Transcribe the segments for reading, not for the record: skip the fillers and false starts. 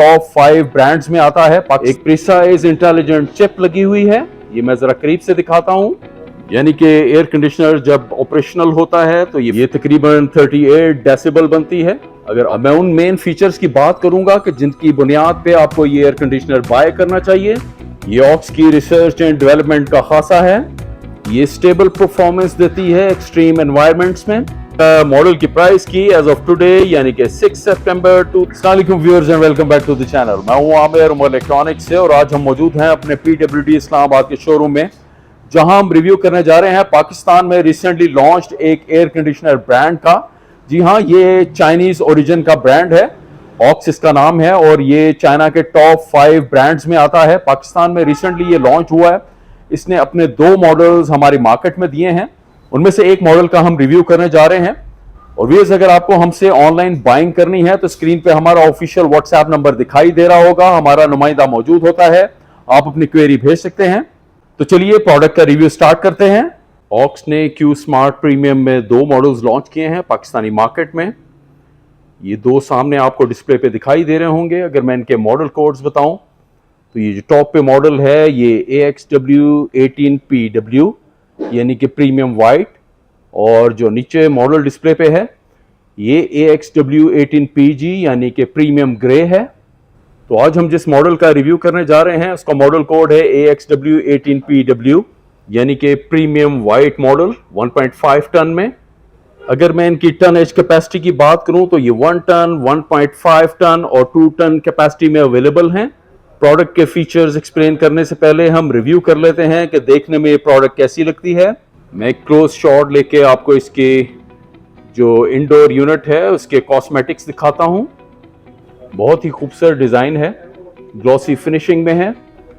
Top 5 brands में आता है। एक प्रिसाइज इंटेलिजेंट चिप लगी हुई है, ये मैं जरा करीब से दिखाता हूँ। यानी कि एयर कंडीशनर जब ऑपरेशनल होता है तो ये तकरीबन 38 डेसिबल बनती है। अगर मैं उन मेन फीचर्स की बात करूंगा कि जिनकी बुनियाद पे आपको ये एयर कंडीशनर बाय करना चाहिए, ये ऑक्स की रिसर्च एंड डेवलपमेंट का खासा है। ये स्टेबल परफॉर्मेंस देती है एक्सट्रीम एनवायरनमेंट्स में। मॉडल की प्राइस की एज ऑफ टुडे यानी कि 6 सितंबर 2000। अस्सलाम वालेकुम viewers and welcome back to the channel. मैं हूं आमिर उमर इलेक्ट्रॉनिक्स से और आज हम मौजूद हैं अपने PWD इस्लामाबाद के शोरूम में, जहां हम रिव्यू करने जा रहे हैं पाकिस्तान में रिसेंटली लॉन्च्ड एक एयर कंडीशनर ब्रांड का। जी हाँ, ये चाइनीज ओरिजिन का ब्रांड है, ऑक्स इसका नाम है और ये चाइना के टॉप 5 ब्रांड्स में आता है। पाकिस्तान में रिसेंटली ये लॉन्च हुआ है। इसने अपने 2 मॉडल्स हमारी मार्केट में दिए हैं, उनमें से एक मॉडल का हम रिव्यू करने जा रहे हैं। और व्यूअर्स, अगर आपको हमसे ऑनलाइन बाइंग करनी है तो स्क्रीन पे हमारा ऑफिशियल व्हाट्सएप नंबर दिखाई दे रहा होगा, हमारा नुमाइंदा मौजूद होता है, आप अपनी क्वेरी भेज सकते हैं। तो चलिए प्रोडक्ट का रिव्यू स्टार्ट करते हैं। ऑक्स ने क्यू स्मार्ट प्रीमियम में 2 मॉडल्स लॉन्च किए हैं पाकिस्तानी मार्केट में। ये 2 सामने आपको डिस्प्ले पे दिखाई दे रहे होंगे। अगर मैं इनके मॉडल कोड्स बताऊं तो ये जो टॉप पे मॉडल है ये AXW18PW यानी कि प्रीमियम वाइट, और जो नीचे मॉडल डिस्प्ले पे है ये AXW18PG यानी कि प्रीमियम ग्रे है। तो आज हम जिस मॉडल का रिव्यू करने जा रहे हैं उसका मॉडल कोड है AXW18PW यानी कि प्रीमियम वाइट मॉडल 1.5 टन में। अगर मैं इनकी टन एज कैपेसिटी की बात करूं तो ये 1 टन, 1.5 टन और 2 टन कैपेसिटी में अवेलेबल हैं। प्रोडक्ट के फीचर्स एक्सप्लेन करने से पहले हम रिव्यू कर लेते हैं कि देखने में ये प्रोडक्ट कैसी लगती है। मैं एक क्लोज शॉट लेके आपको इसके जो इंडोर यूनिट है उसके कॉस्मेटिक्स दिखाता हूं। बहुत ही खूबसूरत डिजाइन है, ग्लॉसी फिनिशिंग में है।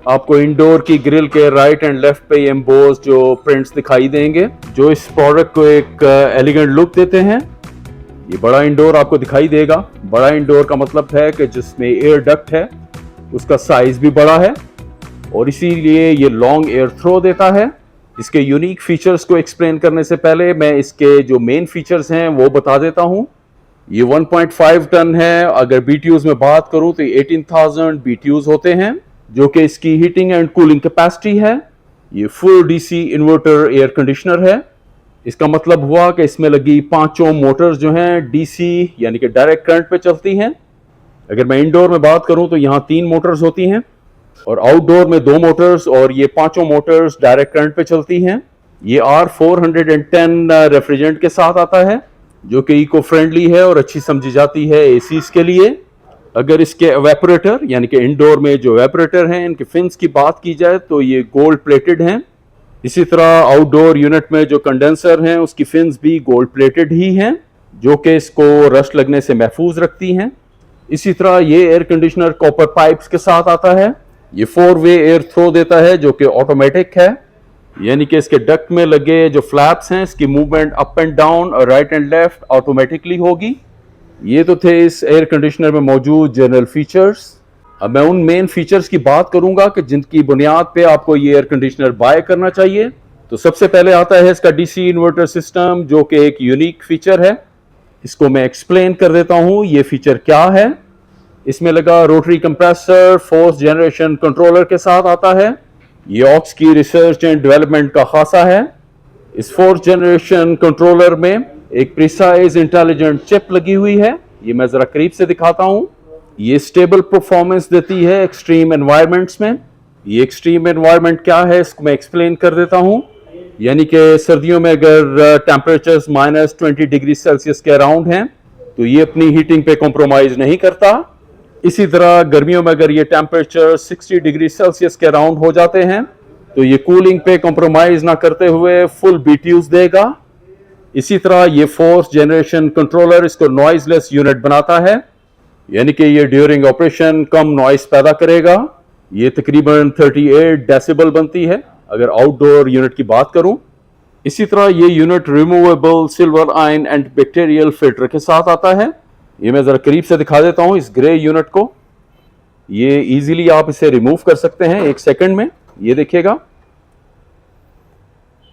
आपको इंडोर की ग्रिल के राइट एंड लेफ्ट पे एम्बोस जो प्रिंट्स दिखाई देंगे, जो इस प्रोडक्ट को एक एलिगेंट लुक देते हैं। ये बड़ा इंडोर आपको दिखाई देगा। बड़ा इंडोर का मतलब है कि जिसमें एयर डक्ट है उसका साइज भी बड़ा है और इसीलिए ये लॉन्ग एयर थ्रो देता है। इसके यूनिक फीचर्स को एक्सप्लेन करने से पहले मैं इसके जो मेन फीचर्स हैं वो बता देता हूं। ये 1.5 टन है। अगर BTUs में बात करूं तो 18,000 BTUs होते हैं, जो कि इसकी हीटिंग एंड कूलिंग कैपेसिटी है। ये full DC inverter air conditioner है। इसका मतलब हुआ कि इसमें लगी 5 मोटर्स जो हैं DC यानी कि डायरेक्ट करंट पे चलती हैं। अगर मैं इंडोर में बात करूं तो यहाँ 3 मोटर्स होती हैं और आउटडोर में 2 मोटर्स, और ये 5 मोटर्स डायरेक्ट करंट पे चलती हैं। ये R410 रेफ्रिजरेंट के साथ आता है, जो कि इको फ्रेंडली है और अच्छी समझी जाती है एसीज के लिए। अगर इसके एवेपोरेटर यानी कि इंडोर में जो एवेपोरेटर हैं इनके फिन्स की बात की जाए तो ये गोल्ड प्लेटेड हैं। इसी तरह आउटडोर यूनिट में जो कंडेंसर हैं उसकी फिन्स भी गोल्ड प्लेटेड ही हैं, जो कि इसको रस्ट लगने से महफूज रखती हैं। इसी तरह ये एयर कंडीशनर कॉपर पाइप्स के साथ आता है। ये 4 वे एयर थ्रो देता है जो कि ऑटोमेटिक है, यानी कि इसके डक्ट में लगे जो फ्लैप्स हैं इसकी मूवमेंट अप एंड डाउन और राइट एंड लेफ्ट ऑटोमेटिकली होगी। ये तो थे इस एयर कंडीशनर में मौजूद जनरल फीचर्स। अब मैं उन मेन फीचर्स की बात करूंगा कि जिनकी बुनियाद पे आपको ये एयर कंडीशनर बाय करना चाहिए। तो सबसे पहले आता है इसका DC इन्वर्टर सिस्टम, जो कि एक यूनिक फीचर है। इसको मैं एक्सप्लेन कर देता हूं ये फीचर क्या है। इसमें लगा rotary compressor 4th generation controller के साथ आता है। ये ऑक्स की रिसर्च एंड डेवलपमेंट का खासा है। इस 4th जनरेशन कंट्रोलर में एक प्रिसाइज इंटेलिजेंट चिप लगी हुई है, ये मैं जरा करीब से दिखाता हूं। ये स्टेबल परफॉर्मेंस देती है एक्सट्रीम एनवायरनमेंट्स में। ये एक्सट्रीम एनवायरनमेंट क्या है इसको मैं एक्सप्लेन कर देता हूं। यानी कि सर्दियों में अगर टेम्परेचर्स -20 डिग्री सेल्सियस के अराउंड हैं तो ये अपनी हीटिंग पे कॉम्प्रोमाइज नहीं करता। इसी तरह गर्मियों में अगर ये टेम्परेचर 60 डिग्री सेल्सियस के अराउंड हो जाते हैं तो ये कूलिंग पे कॉम्प्रोमाइज ना करते हुए फुल BTUs देगा। इसी तरह ये 4th जनरेशन कंट्रोलर इसको नॉइजलेस यूनिट बनाता है, यानी कि ये ड्यूरिंग ऑपरेशन कम नॉइस पैदा करेगा। ये तकरीबन 38 डेसिबल बनती है अगर आउटडोर यूनिट की बात करूं। इसी तरह ये unit removable silver ion and bacterial filter के साथ आता है। ये मैं जरा करीब से दिखा देता हूं इस ग्रे यूनिट को। ये इजीली आप इसे रिमूव कर सकते हैं 1 सेकंड में। ये देखिएगा,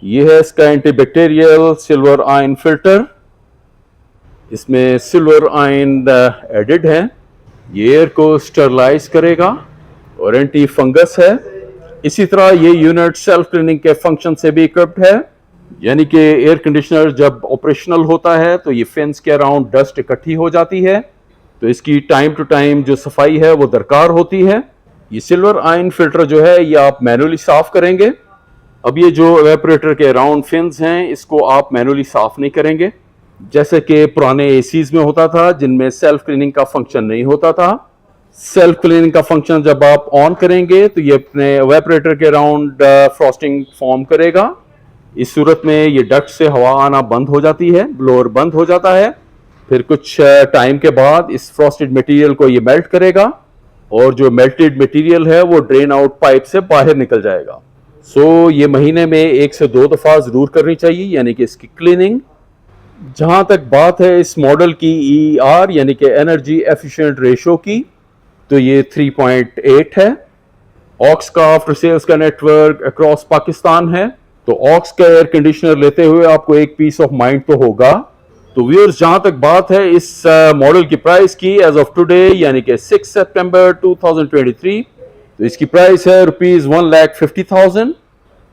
ये है इसका एंटीबैक्टीरियल सिल्वर आयन फिल्टर। इसमें सिल्वर आयन एडेड है। ये एयर को स्टरलाइज करेगा और एंटी फंगस है। इसी तरह ये यूनिट सेल्फ क्लीनिंग के फंक्शन से भी इक्विप्ड है, यानी कि एयर कंडीशनर जब ऑपरेशनल होता है तो ये फैंस के अराउंड डस्ट इकट्ठी हो जाती है, तो इसकी टाइम टू टाइम जो सफाई है वो दरकार होती है। ये सिल्वर आयन फिल्टर जो है ये आप मैनुअली साफ करेंगे। अब ये जो एवेपोरेटर के अराउंड फिन्स हैं इसको आप मैनुअली साफ नहीं करेंगे, जैसे कि पुराने एसीज में होता था जिनमें सेल्फ क्लीनिंग का फंक्शन नहीं होता था। सेल्फ क्लीनिंग का फंक्शन जब आप ऑन करेंगे तो ये अपने एवेपोरेटर के अराउंड फ्रॉस्टिंग फॉर्म करेगा। इस सूरत में ये डक्ट से हवा आना बंद हो जाती है, ब्लोअर बंद हो जाता है। फिर कुछ टाइम के बाद इस फ्रॉस्टेड मटेरियल को ये मेल्ट करेगा और जो मेल्टेड मटेरियल है वो ड्रेन आउट पाइप से बाहर निकल जाएगा। सो ये महीने में 1 से 2 दफ़ा ज़रूर करनी चाहिए, यानी कि इसकी क्लीनिंग। जहां तक बात है इस मॉडल की EER यानी कि एनर्जी एफिशिएंट रेशो की, तो ये 3.8 है। ऑक्स का आफ्टर सेल्स का नेटवर्क अक्रॉस पाकिस्तान है, तो ऑक्स का एयर कंडीशनर लेते हुए आपको एक पीस ऑफ माइंड तो होगा। तो व्यूअर्स, जहां तक बात है इस मॉडल की प्राइस की एज ऑफ टुडे यानी कि 6 सितंबर 2023, तो इसकी प्राइस है ₹1,50,000।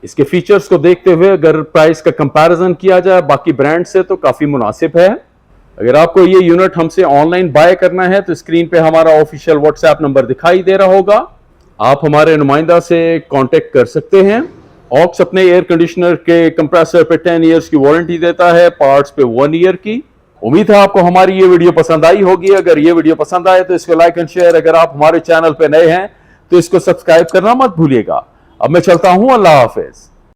इसके फीचर्स को देखते हुए अगर प्राइस का कंपैरिजन किया जाए बाकी ब्रांड से तो काफी मुनासिब है। अगर आपको ये यूनिट हमसे ऑनलाइन बाय करना है तो स्क्रीन पे हमारा ऑफिशियल व्हाट्सएप नंबर दिखाई दे रहा होगा, आप हमारे नुमाइंदा से कांटेक्ट कर सकते हैं। ऑक्स अपने एयर कंडीशनर के कंप्रेसर पे 10 इयर्स की वारंटी देता है, पार्ट्स पे 1 ईयर की। उम्मीद है आपको हमारी ये वीडियो पसंद आई होगी। अगर ये वीडियो पसंद आए तो इसको लाइक एंड शेयर, अगर आप हमारे चैनल पे नए हैं तो इसको सब्सक्राइब करना मत भूलिएगा। अब मैं चलता हूं, अल्लाह हाफिज।